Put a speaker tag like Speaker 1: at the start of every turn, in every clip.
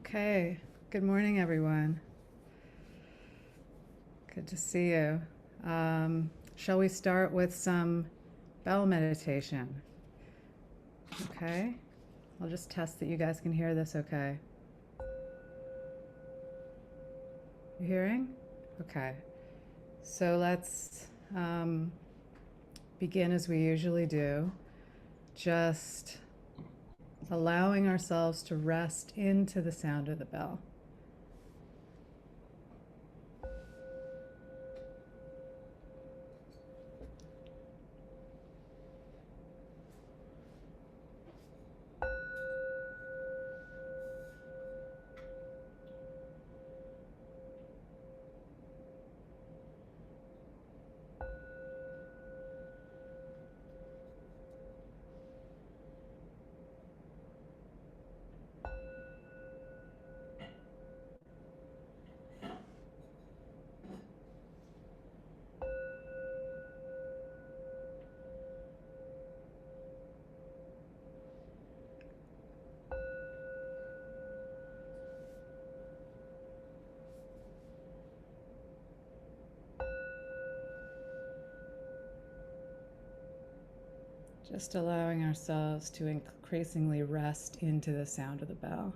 Speaker 1: Okay, good morning, everyone. Good to see you. Shall we start with some bell meditation? Okay, I'll just test that you guys can hear this okay. You hearing? Okay, so let's begin as we usually do, just allowing ourselves to rest into the sound of the bell. Just allowing ourselves to increasingly rest into the sound of the bell.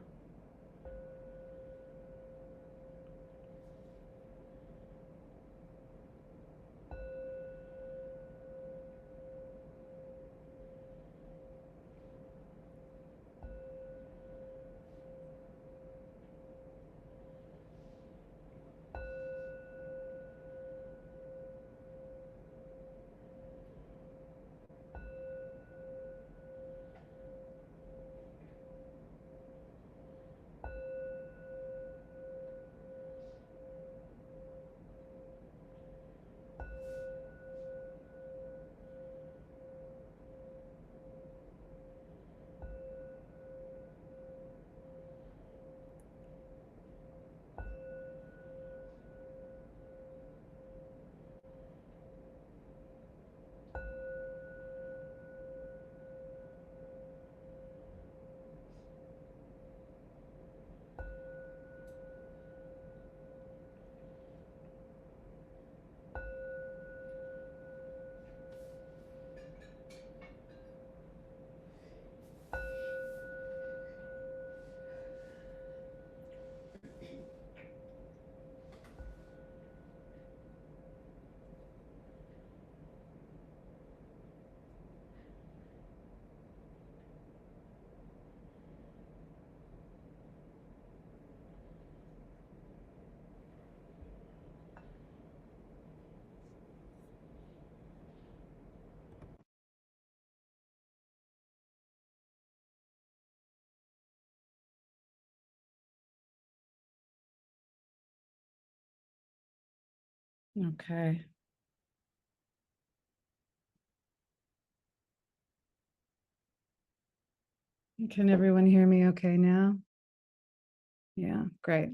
Speaker 1: Okay. Can everyone hear me okay now? Yeah, great.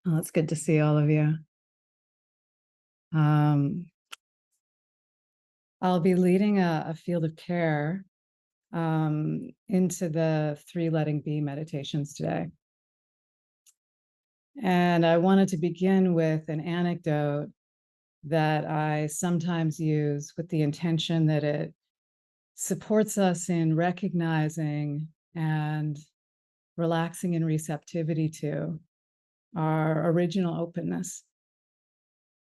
Speaker 1: Well, it's good to see all of you. Um, I'll be leading a field of care into the 3 letting be meditations today. And I wanted to begin with an anecdote that I sometimes use with the intention that it supports us in recognizing and relaxing in receptivity to our original openness,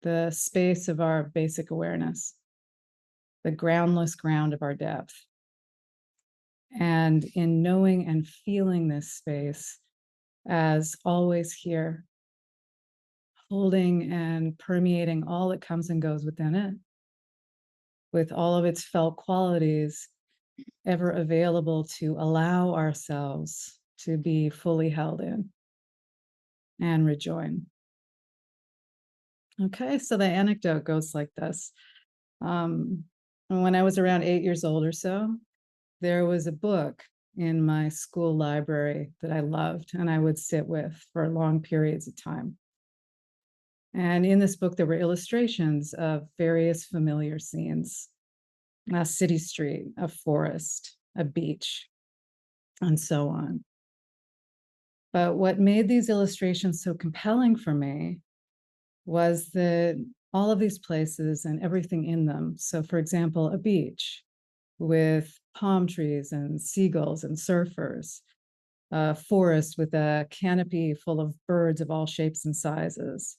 Speaker 1: the space of our basic awareness, the groundless ground of our depth. And in knowing and feeling this space as always here, holding and permeating all that comes and goes within it, with all of its felt qualities ever available to allow ourselves to be fully held in and rejoin. Okay, so the anecdote goes like this. When I was around 8 years old or so, there was a book in my school library that I loved and I would sit with for long periods of time. And in this book, there were illustrations of various familiar scenes: a city street, a forest, a beach, and so on. But what made these illustrations so compelling for me was that all of these places and everything in them. So, for example, a beach with palm trees and seagulls and surfers, a forest with a canopy full of birds of all shapes and sizes,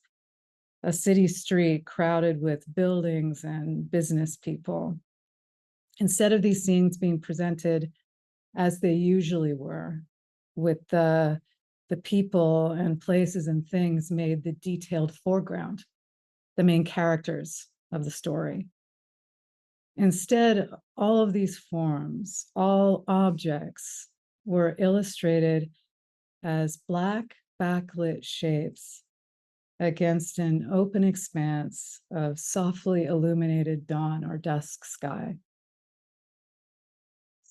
Speaker 1: a city street crowded with buildings and business people. Instead of these scenes being presented as they usually were, with the people and places and things made the detailed foreground, the main characters of the story. Instead, all of these forms, all objects, were illustrated as black backlit shapes against an open expanse of softly illuminated dawn or dusk sky.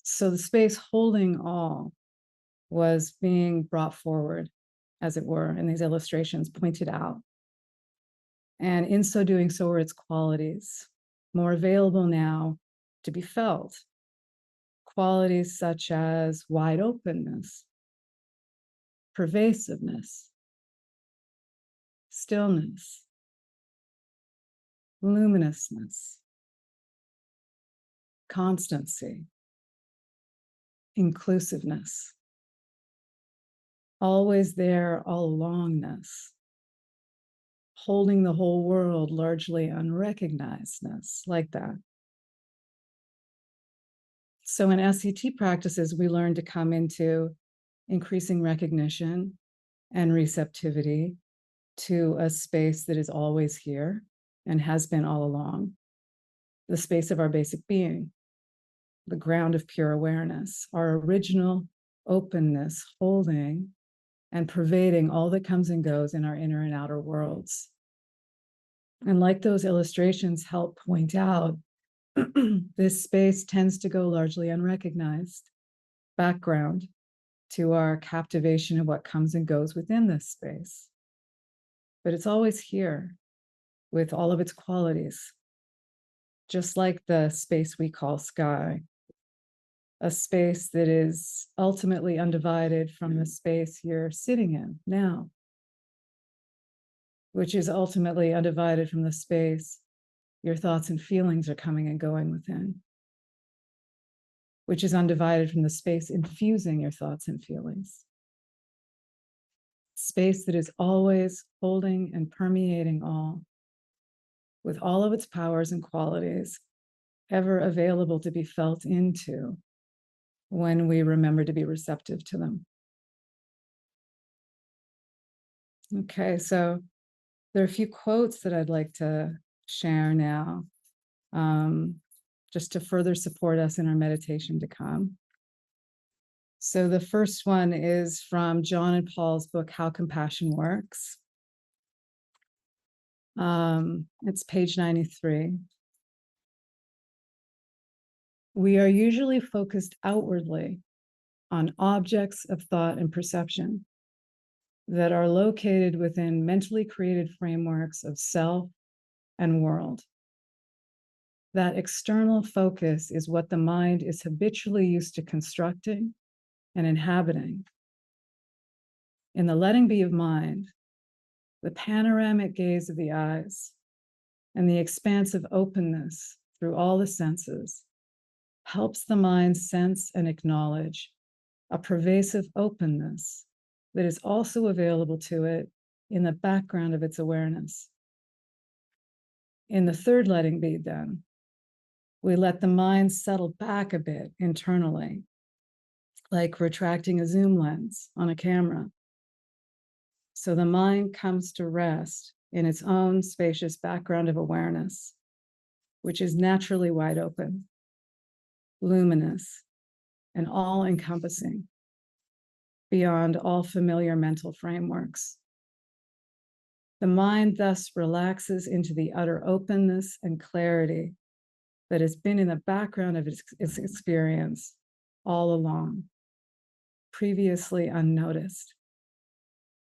Speaker 1: So the space holding all was being brought forward, as it were, in these illustrations, pointed out. And in so doing, so were its qualities, more available now to be felt. Qualities such as wide openness, pervasiveness, stillness, luminousness, constancy, inclusiveness, always there all alongness, holding the whole world largely unrecognizedness, like that. So in SCT practices, we learn to come into increasing recognition and receptivity to a space that is always here and has been all along, the space of our basic being, the ground of pure awareness, our original openness, holding and pervading all that comes and goes in our inner and outer worlds. And like those illustrations help point out, this space tends to go largely unrecognized, background to our captivation of what comes and goes within this space. But it's always here with all of its qualities, just like the space we call sky, a space that is ultimately undivided from the space you're sitting in now, which is ultimately undivided from the space your thoughts and feelings are coming and going within, which is undivided from the space infusing your thoughts and feelings. Space that is always holding and permeating all, with all of its powers and qualities ever available to be felt into when we remember to be receptive to them. Okay, so there are a few quotes that I'd like to share now, just to further support us in our meditation to come. So the first one is from John and Paul's book, How Compassion Works. It's page 93. We are usually focused outwardly on objects of thought and perception that are located within mentally created frameworks of self and world. That external focus is what the mind is habitually used to constructing and inhabiting. In the letting be of mind, the panoramic gaze of the eyes, and the expansive openness through all the senses helps the mind sense and acknowledge a pervasive openness that is also available to it in the background of its awareness. In the third letting be, then, we let the mind settle back a bit internally, like retracting a zoom lens on a camera. So the mind comes to rest in its own spacious background of awareness, which is naturally wide open, luminous, and all-encompassing, beyond all familiar mental frameworks. The mind thus relaxes into the utter openness and clarity that has been in the background of its experience all along, previously unnoticed.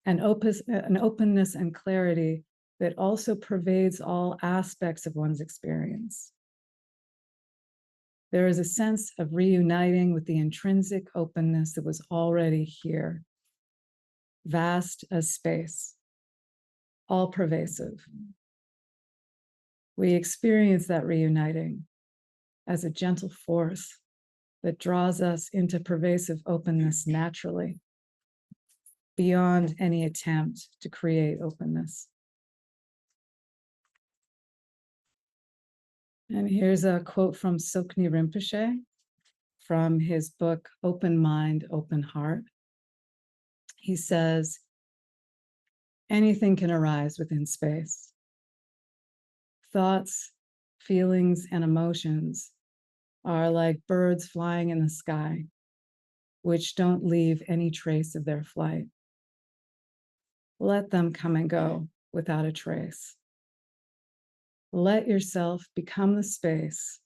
Speaker 1: An openness and clarity that also pervades all aspects of one's experience. There is a sense of reuniting with the intrinsic openness that was already here, vast as space, all pervasive. We experience that reuniting as a gentle force that draws us into pervasive openness naturally, beyond any attempt to create openness. And here's a quote from Tsoknyi Rinpoche from his book, Open Mind, Open Heart. He says, anything can arise within space. Thoughts, feelings, and emotions are like birds flying in the sky, which don't leave any trace of their flight. Let them come and go without a trace. Let yourself become the space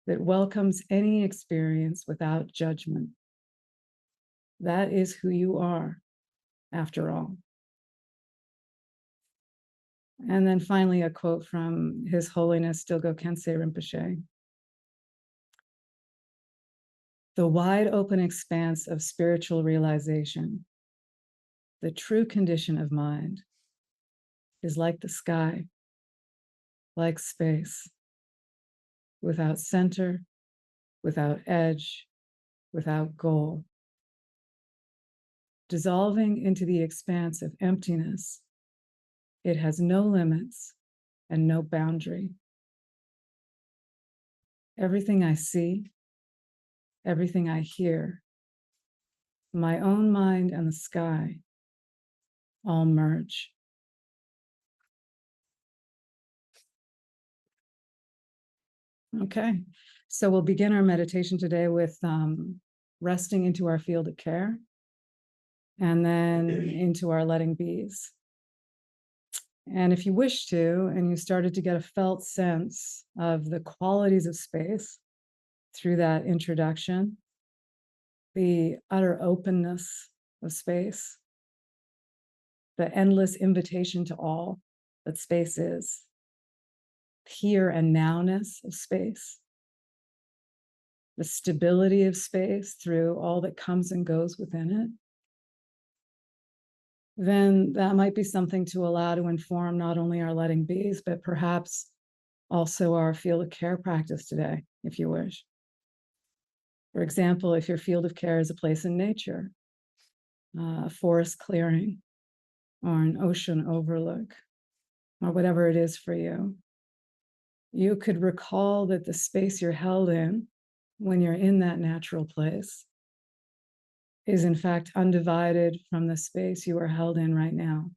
Speaker 1: that welcomes any experience without judgment. That is who you are, after all. And then finally, a quote from His Holiness Dilgo Khyentse Rinpoche. The wide open expanse of spiritual realization, the true condition of mind, is like the sky, like space, without center, without edge, without goal. Dissolving into the expanse of emptiness, it has no limits and no boundary. Everything I see, everything I hear, my own mind and the sky all merge. Okay, so we'll begin our meditation today with resting into our field of care and then into our letting bees. And if you wish to, and you started to get a felt sense of the qualities of space through that introduction, the utter openness of space, the endless invitation to all that space is, here and nowness of space, the stability of space through all that comes and goes within it, then that might be something to allow to inform not only our letting bees, but perhaps also our field of care practice today, if you wish. For example, if your field of care is a place in nature, a forest clearing, or an ocean overlook, or whatever it is for you, you could recall that the space you're held in when you're in that natural place is in fact undivided from the space you are held in right now.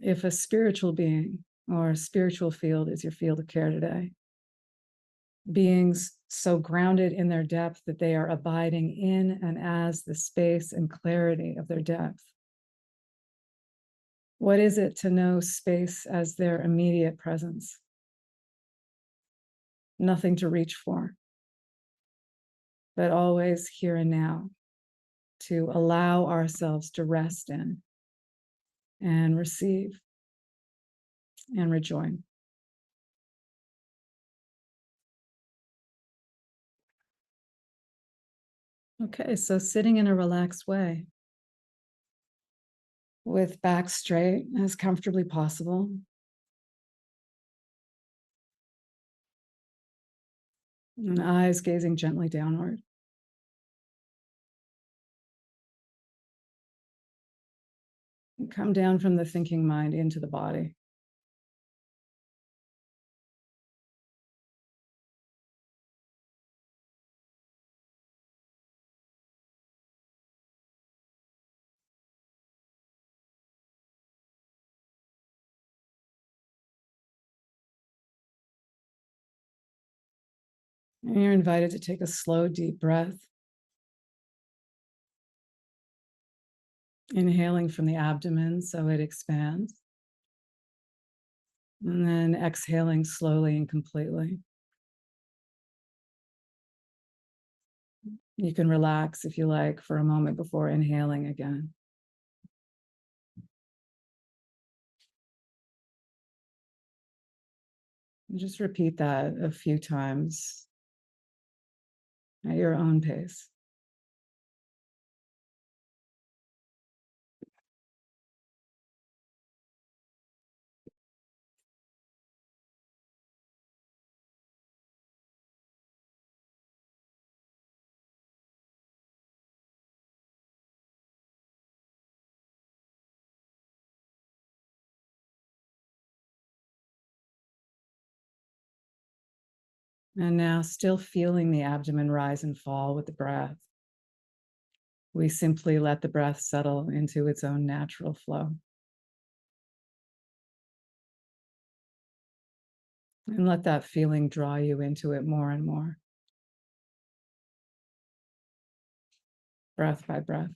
Speaker 1: If a spiritual being or a spiritual field is your field of care today, beings so grounded in their depth that they are abiding in and as the space and clarity of their depth. What is it to know space as their immediate presence? Nothing to reach for, but always here and now, to allow ourselves to rest in and receive and rejoin. Okay, so sitting in a relaxed way with back straight as comfortably possible. And eyes gazing gently downward. And come down from the thinking mind into the body. And you're invited to take a slow, deep breath. Inhaling from the abdomen so it expands. And then exhaling slowly and completely. You can relax if you like for a moment before inhaling again. And just repeat that a few times at your own pace. And now, still feeling the abdomen rise and fall with the breath, we simply let the breath settle into its own natural flow. And let that feeling draw you into it more and more, breath by breath.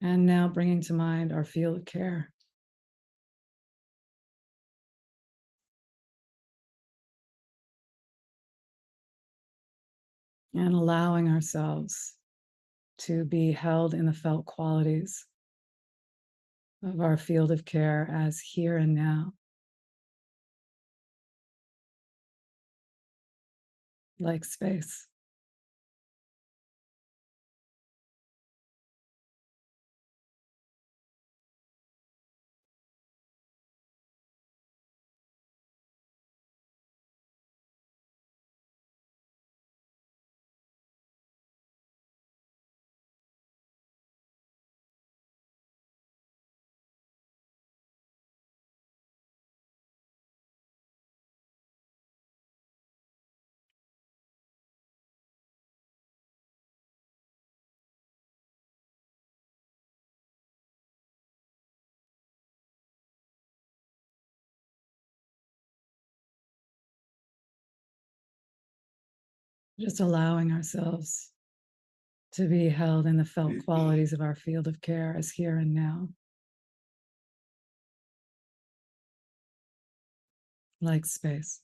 Speaker 1: And now bringing to mind our field of care and allowing ourselves to be held in the felt qualities of our field of care as here and now, like space. Just allowing ourselves to be held in the felt qualities of our field of care as here and now, like space.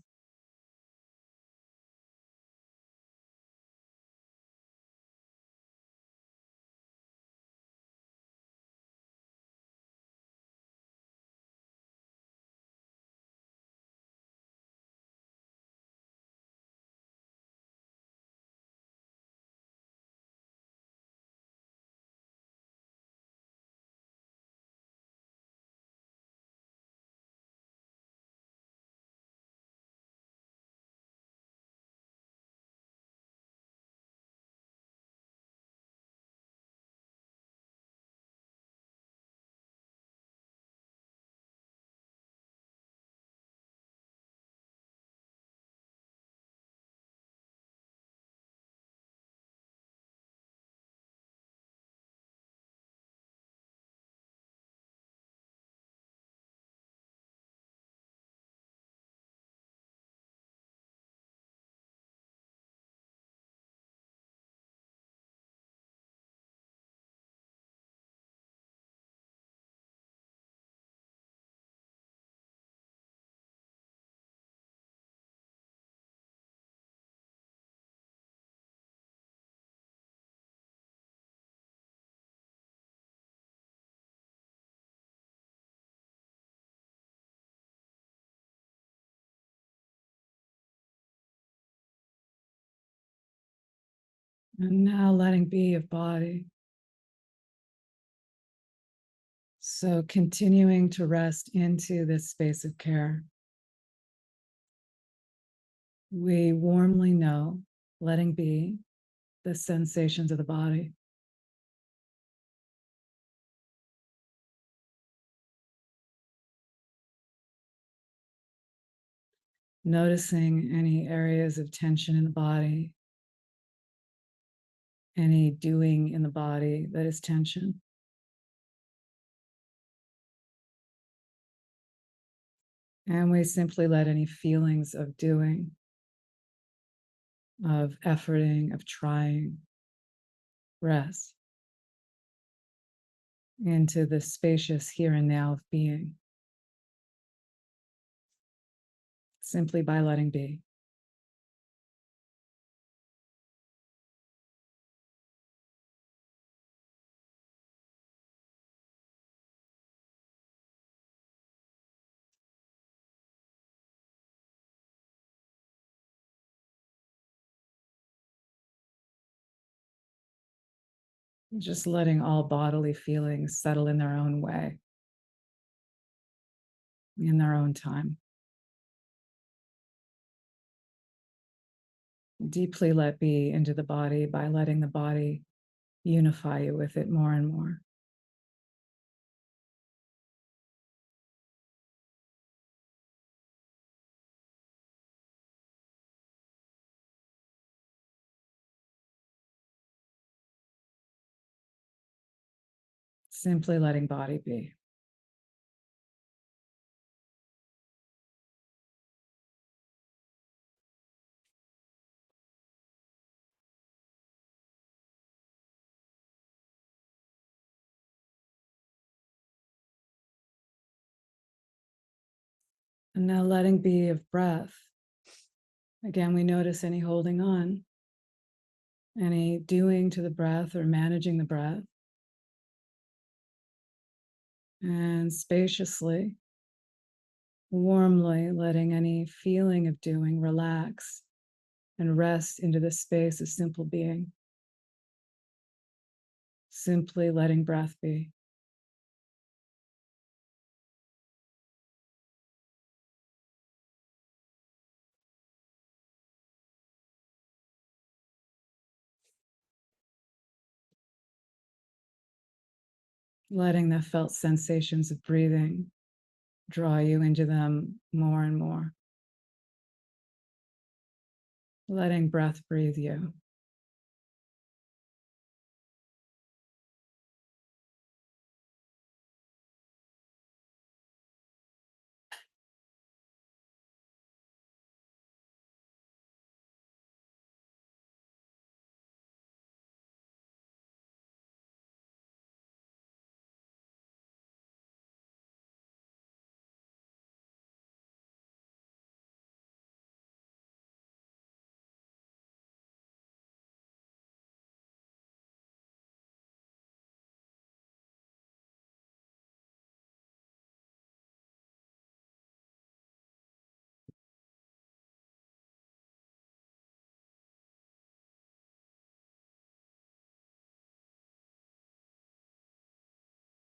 Speaker 1: And now letting be of body. So continuing to rest into this space of care. We warmly know, letting be the sensations of the body. Noticing any areas of tension in the body, any doing in the body that is tension. And we simply let any feelings of doing, of efforting, of trying, rest into the spacious here and now of being, simply by letting be. Just letting all bodily feelings settle in their own way, in their own time. Deeply let be into the body by letting the body unify you with it more and more. Simply letting body be. And now letting be of breath. Again, we notice any holding on, any doing to the breath or managing the breath. And spaciously, warmly letting any feeling of doing relax and rest into the space of simple being. Simply letting breath be. Letting the felt sensations of breathing draw you into them more and more. Letting breath breathe you.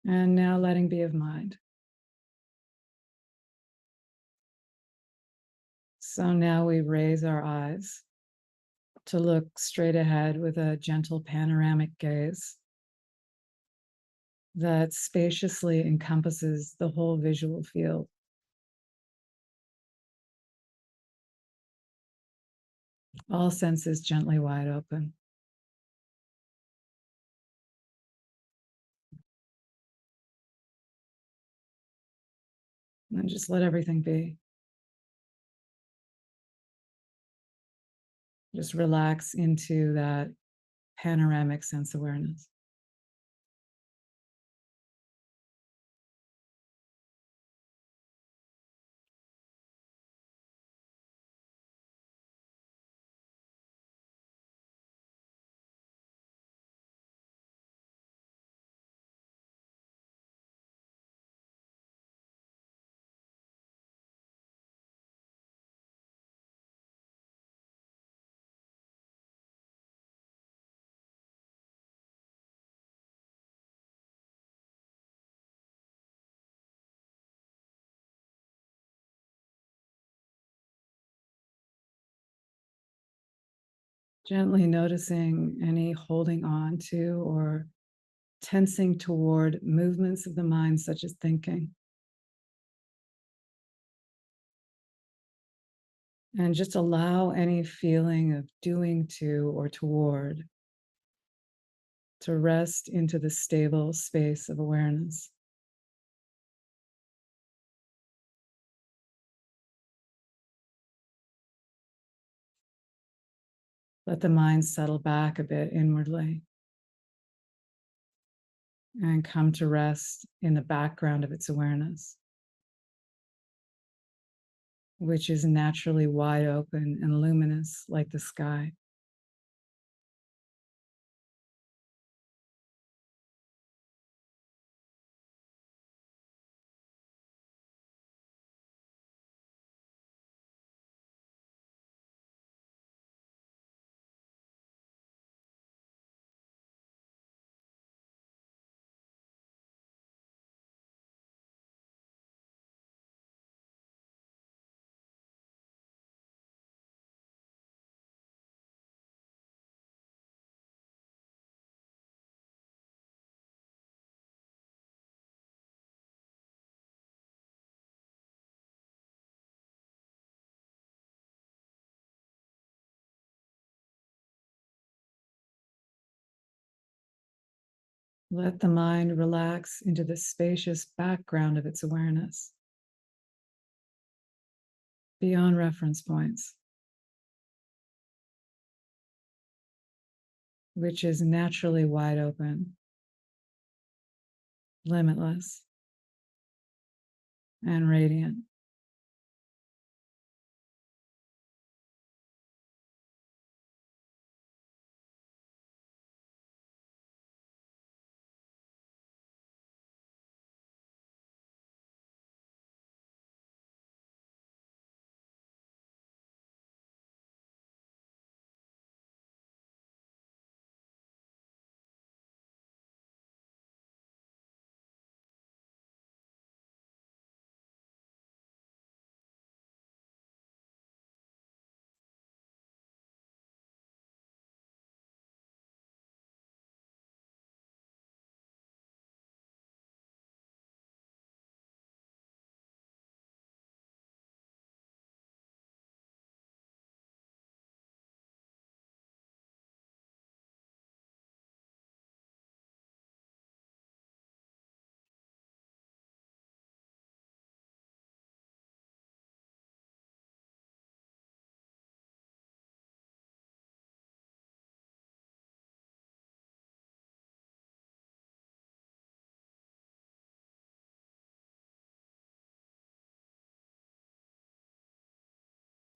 Speaker 1: And now letting be of mind. So now we raise our eyes to look straight ahead with a gentle panoramic gaze that spaciously encompasses the whole visual field. All senses gently wide open. And just let everything be. Just relax into that panoramic sense awareness. Gently noticing any holding on to or tensing toward movements of the mind, such as thinking. And just allow any feeling of doing to or toward to rest into the stable space of awareness. Let the mind settle back a bit inwardly and come to rest in the background of its awareness, which is naturally wide open and luminous like the sky. Let the mind relax into the spacious background of its awareness, beyond reference points, which is naturally wide open, limitless, and radiant.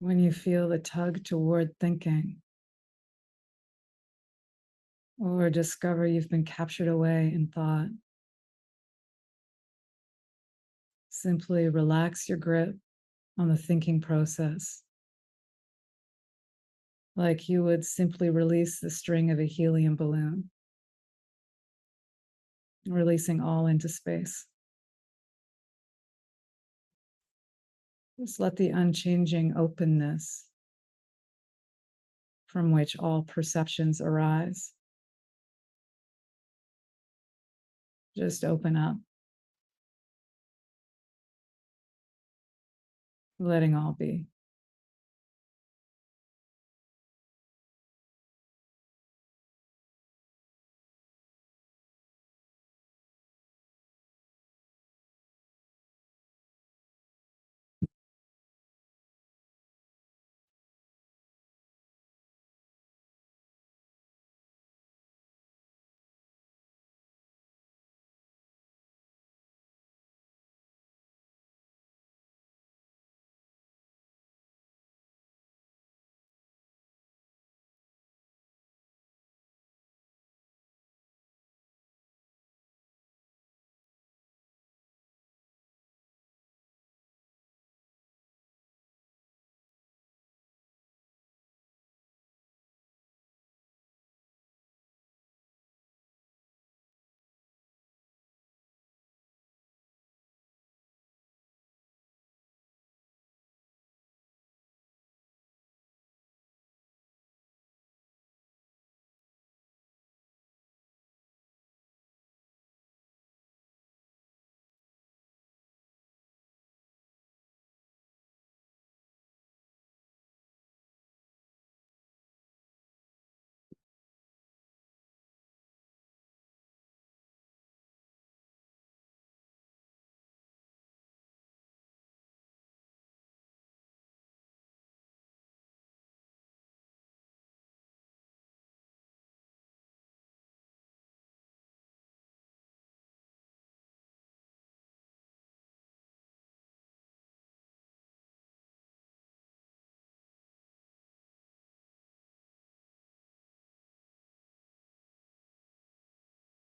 Speaker 1: When you feel the tug toward thinking, or discover you've been captured away in thought, simply relax your grip on the thinking process, like you would simply release the string of a helium balloon, releasing all into space. Just let the unchanging openness from which all perceptions arise just open up, letting all be.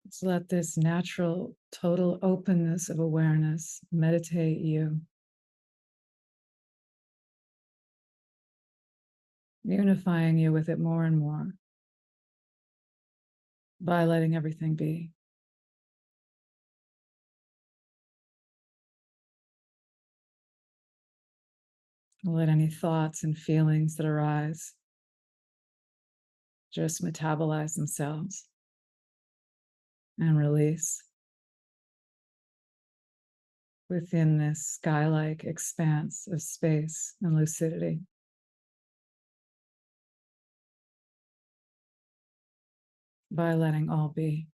Speaker 1: Just let this natural, total openness of awareness meditate you, unifying you with it more and more by letting everything be. Let any thoughts and feelings that arise just metabolize themselves and release within this sky-like expanse of space and lucidity. By letting all be.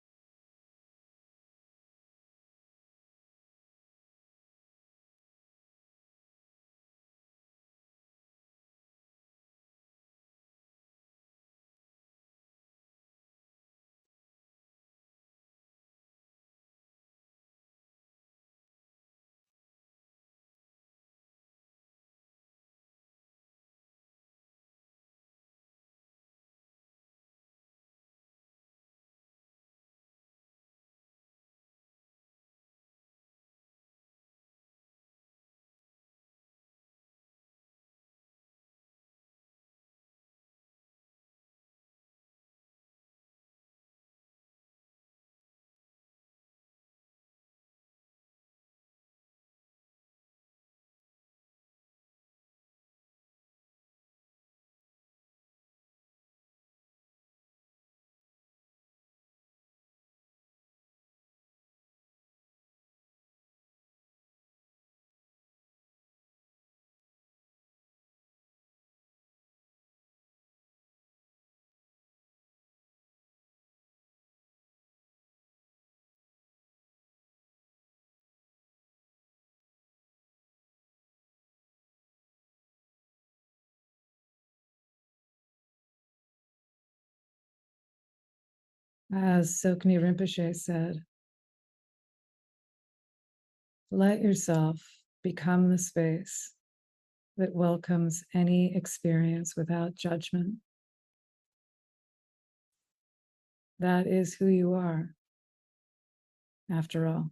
Speaker 1: As Sokni Rinpoche said, let yourself become the space that welcomes any experience without judgment. That is who you are, after all.